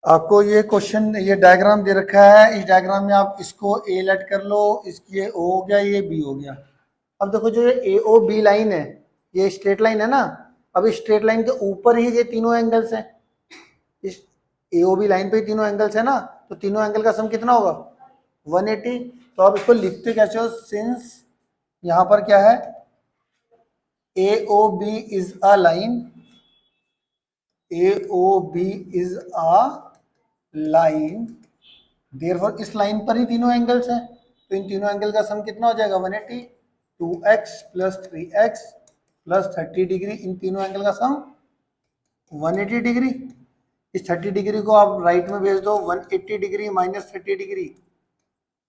आपको ये क्वेश्चन, ये डायग्राम दे रखा है। इस डायग्राम में आप इसको ए लेट कर लो, इसकी ये ओ हो गया, ये बी हो गया। अब देखो जो ये ए ओ बी लाइन है, ये स्ट्रेट लाइन है ना। अब इस स्ट्रेट लाइन के ऊपर ही ये तीनों एंगल्स हैं। इस ए ओ बी लाइन पे ही तीनों एंगल्स है ना, तो तीनों एंगल का सम कितना होगा? 180। तो आप इसको लिखते कैसे हो? सिंस यहाँ पर क्या है, A O B is a line, A O B is a line, therefore इस लाइन पर ही तीनों एंगल्स हैं, तो इन तीनों एंगल का सम कितना हो जाएगा? 180। 2x plus 3x plus 30 degree, इन तीनों एंगल का सम 180 डिग्री। इस 30 डिग्री को आप राइट में भेज दो, 180 डिग्री माइनस 30 डिग्री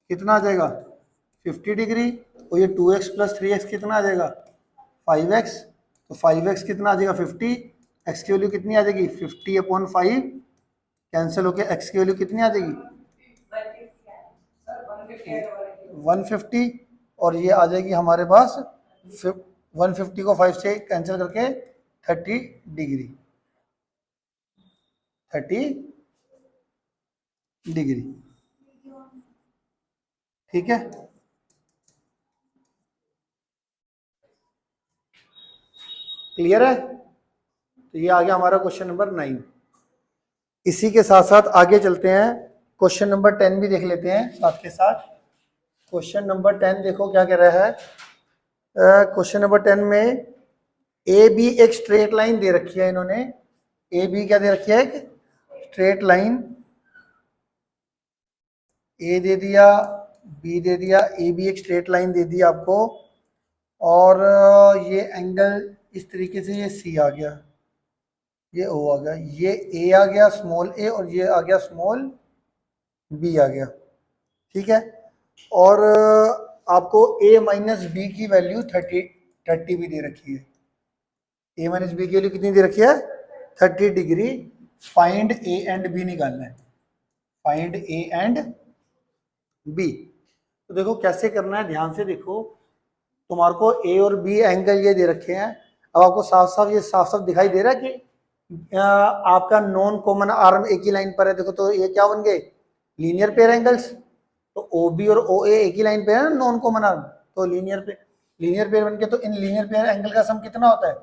कितना आ जाएगा? 50 डिग्री। और ये 2x प्लस 3x कितना आ जाएगा? 5x। तो 5x कितना आ जाएगा? 50। x की वैल्यू कितनी आ जाएगी? 50/5 कैंसिल होके x की वैल्यू कितनी आ जाएगी? 150। और ये आ जाएगी हमारे पास 150 को 5 से कैंसिल करके 30 डिग्री, 30 डिग्री। ठीक है, क्लियर है? तो ये आ गया हमारा क्वेश्चन नंबर 9। इसी के साथ साथ आगे चलते हैं, क्वेश्चन नंबर 10 भी देख लेते हैं साथ के साथ। क्वेश्चन नंबर 10 देखो क्या कह रहा है। क्वेश्चन नंबर 10 में ए बी एक स्ट्रेट लाइन दे रखी है इन्होंने। ए बी क्या दे रखी है? एक स्ट्रेट लाइन। ए दे दिया, बी दे दिया, ए बी एक स्ट्रेट लाइन दे दी आपको। और ये एंगल इस तरीके से, ये सी आ गया, ये ओ आ गया, ये ए आ गया स्मॉल ए, और ये आ गया स्मॉल बी आ गया। ठीक है, और आपको ए माइनस बी की वैल्यू 30 भी दे रखी है। ए माइनस बी की वैल्यू कितनी दे रखी है? 30 degree. Find A and B निकालना है, फाइंड ए एंड बी। तो देखो कैसे करना है, ध्यान से देखो। तुम्हारे को ए और बी एंगल ये दे रखे हैं। अब आपको साफ साफ ये साफ साफ दिखाई दे रहा है कि आपका नॉन कॉमन आर्म एक ही लाइन पर है। देखो तो ये क्या बन गए? Linear pair angles. तो ओ बी और ओ ए एक ही लाइन पे है ना, नॉन कॉमन आर्म, तो लीनियर पेयर बन के, तो इन लीनियर पेयर एंगल का सम कितना होता है?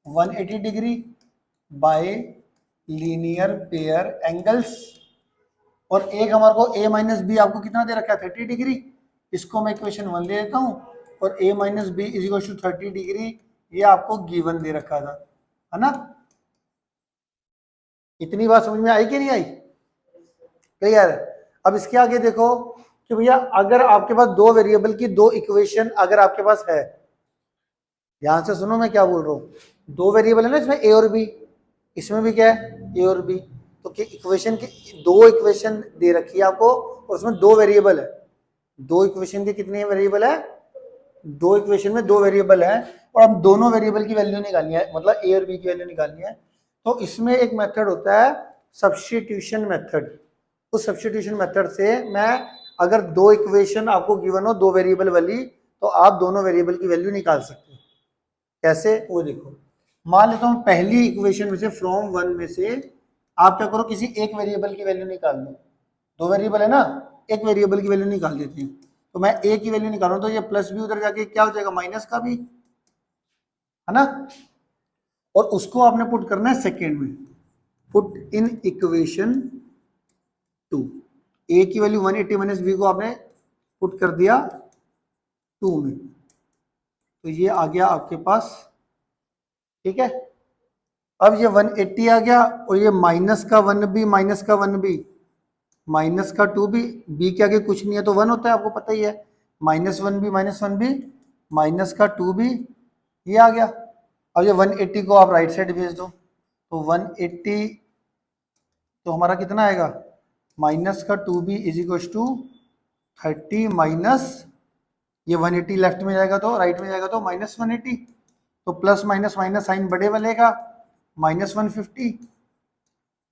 180 degree by linear pair angles. और एक हमारे को ए माइनस बी आपको कितना दे रखा है? 30 डिग्री। इसको मैं इक्वेशन 1 ले लेता हूँ, और A minus B is equal to 30 degree, ये आपको गिवन दे रखा था, है ना। इतनी बात समझ में आई कि नहीं आई? क्लियर है? अब इसके आगे देखो कि भैया अगर आपके पास दो वेरिएबल की दो इक्वेशन अगर आपके पास है, ध्यान से सुनो मैं क्या बोल रहा हूँ। दो वेरिएबल है ना इसमें, ए और बी, इसमें भी क्या है? ए और बी। तो कि इक्वेशन की दो इक्वेशन दे रखी है आपको, और उसमें दो वेरिएबल है। दो इक्वेशन के कितने वेरिएबल है? दो इक्वेशन में दो वेरिएबल है, और हम दोनों वेरिएबल की वैल्यू निकालनी है, मतलब ए और बी की वैल्यू निकालनी है। तो इसमें एक मेथड होता है सब्स्टिट्यूशन मेथड। उस सब्स्टिट्यूशन मेथड से मैं, अगर दो इक्वेशन आपको गिवन हो दो वेरिएबल वाली, तो आप दोनों वेरिएबल की वैल्यू निकाल सकते हो। कैसे? वो देखो, मान लेता हूँ पहली इक्वेशन में से, फ्रॉम 1 में से आप क्या करो, किसी एक वेरिएबल की वैल्यू निकाल लो। दो वेरिएबल है ना, एक वेरिएबल की वैल्यू निकाल देते हैं। तो मैं ए की वैल्यू निकाल रहा हूँ, तो ये प्लस भी उधर जाके क्या हो जाएगा? माइनस का भी, है ना। और उसको आपने पुट करना है सेकेंड में। पुट इन इक्वेशन 2, ए की वैल्यू 180 माइनस बी को आपने पुट कर दिया 2 में, तो ये आ गया आपके पास। ठीक है, अब ये 180 आ गया, और ये माइनस का 1 भी, माइनस का 1 भी, माइनस का 2 भी, बी के आगे कुछ नहीं है तो 1 होता है, आपको पता ही है। -1 भी, -1 भी, माइनस का 2 भी, ये आ गया। अब ये 180 को आप राइट साइड भेज दो, तो 180 तो हमारा कितना आएगा? माइनस का 2 भी इज इक्वल टू 30 माइनस, ये 180 लेफ्ट में जाएगा तो राइट में जाएगा तो -180, तो प्लस माइनस माइनस साइन बड़े वाले का, -150,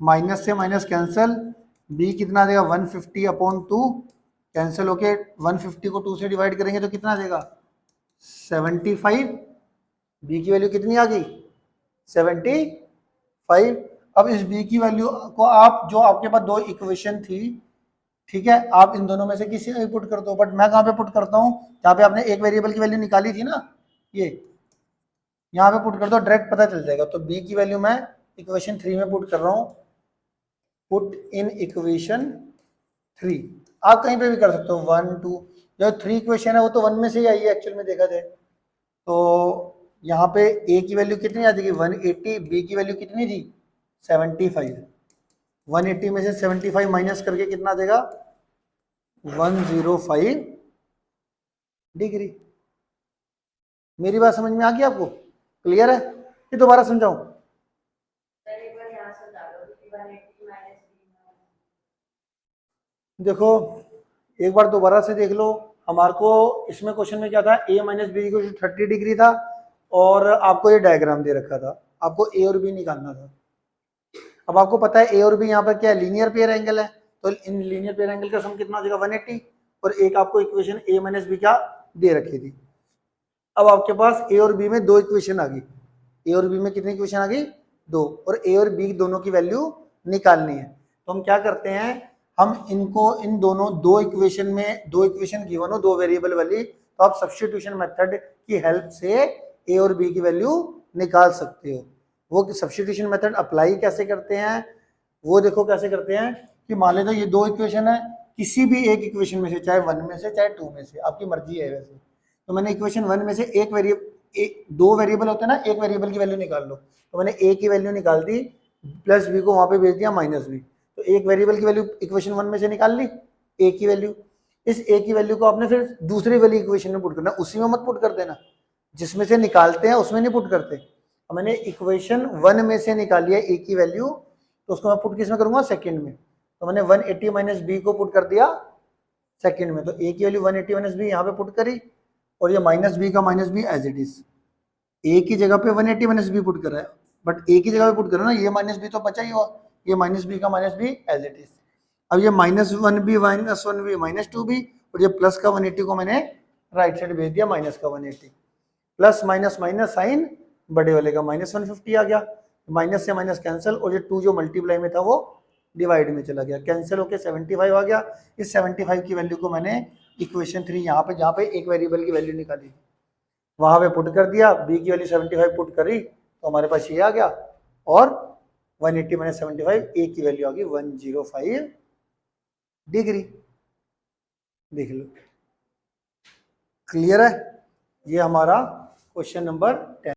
माइनस से माइनस कैंसिल, बी कितना आ जाएगा? 150/2, कैंसिल होके 150 को 2 से डिवाइड करेंगे तो कितना आ जाएगा? 75। बी की वैल्यू कितनी आ गई? 75। अब इस b की वैल्यू को आप, जो आपके पास दो इक्वेशन थी, ठीक है, आप इन दोनों में से किसी में पुट कर दो, बट मैं कहाँ पे पुट करता हूँ, जहाँ पे आपने एक वेरिएबल की वैल्यू निकाली थी ना, ये यहाँ पे पुट कर दो, डायरेक्ट पता चल जाएगा। तो b की वैल्यू मैं इक्वेशन 3 में पुट कर रहा हूँ, पुट इन इक्वेशन 3। आप कहीं पे भी कर सकते हो, 1 2, जो 3 इक्वेशन है वो तो 1 में से ही आई है एक्चुअल में देखा जाए तो। यहाँ पे a की वैल्यू कितनी आ जाएगी 180, b की वैल्यू कितनी थी 75। 180 में से 75 माइनस करके कितना आ जाएगा 105 डिग्री। मेरी बात समझ में आ गई आपको, क्लियर है कि दोबारा समझाऊं? देखो एक बार दोबारा से देख लो, हमारे को इसमें क्वेश्चन में क्या था, a माइनस बी को 30 डिग्री था और आपको ये डायग्राम दे रखा था, आपको a और b निकालना था। अब आपको पता है a और b यहाँ पर क्या है, लीनियर पेयर एंगल है, तो इन लीनियर पेयर एंगल का सम कितना हो जाएगा 180, और एक आपको इक्वेशन a माइनस बी क्या दे रखी थी। अब आपके पास a और b में दो इक्वेशन आ गई, a और b में कितनी इक्वेशन आ गई, दो, और a और b दोनों की वैल्यू निकालनी है। तो हम क्या करते हैं, हम इनको इन दोनों दो इक्वेशन में, दो इक्वेशन गिवन हो दो वेरिएबल वाली, तो आप सब्स्टिट्यूशन मेथड की हेल्प से a और b की वैल्यू निकाल सकते हो। वो सब्स्टिट्यूशन मेथड अप्लाई कैसे करते हैं, वो देखो कैसे करते हैं कि मान लेते ये दो इक्वेशन है, किसी भी एक इक्वेशन में से, चाहे 1 में से चाहे 2 में से, आपकी मर्जी है वैसे। तो मैंने इक्वेशन 1 में से एक दो वेरिएबल होते हैं ना, एक वेरिएबल की वैल्यू निकाल लो, तो मैंने a की वैल्यू निकाल दी, प्लस b को वहां पे भेज दिया माइनस b, तो एक वेरिएबल की वैल्यू इक्वेशन 1 में से निकाल ली a की वैल्यू। इस a की वैल्यू को आपने फिर दूसरी वाली इक्वेशन में पुट करना, उसी में मत पुट कर देना, जिसमें से निकालते हैं उसमें नहीं पुट करते। अब मैंने इक्वेशन 1 में से निकाली है a की वैल्यू, तो उसको मैं पुट किस में करूंगा, सेकंड में। तो मैंने 180 माइनस बी को पुट कर दिया सेकंड में, तो a की वैल्यू 180 माइनस बी यहाँ पे पुट करी, और ये माइनस बी का minus B as it is, A की जगह पे 180 माइनस बी पुट कर रहा है, बट ए की जगह पे पुट कर रहा है ना, ये माइनस बी तो बचा ही हुआ, ये माइनस बी का minus B as it is. अब ये -1b -1b -2b, और ये प्लस का 180 को मैंने राइट साइड भेज दिया, माइनस का 180, प्लस माइनस माइनस साइन बड़े वाले का -150 आ गया, माइनस से माइनस कैंसिल, और ये 2 जो मल्टीप्लाई में था वो डिवाइड में चला गया, कैंसिल होके 75 आ गया। इस 75 की वैल्यू को मैंने इक्वेशन 3 यहाँ पे, जहाँ पे एक वेरिएबल की वैल्यू निकाली वहां पे पुट कर दिया, b की वैल्यू 75 पुट करी, तो हमारे पास ये आ गया, और 180 माइनस 75, a की वैल्यू आ गई 105 डिग्री। देख लो, क्लियर है, ये हमारा क्वेश्चन नंबर 10।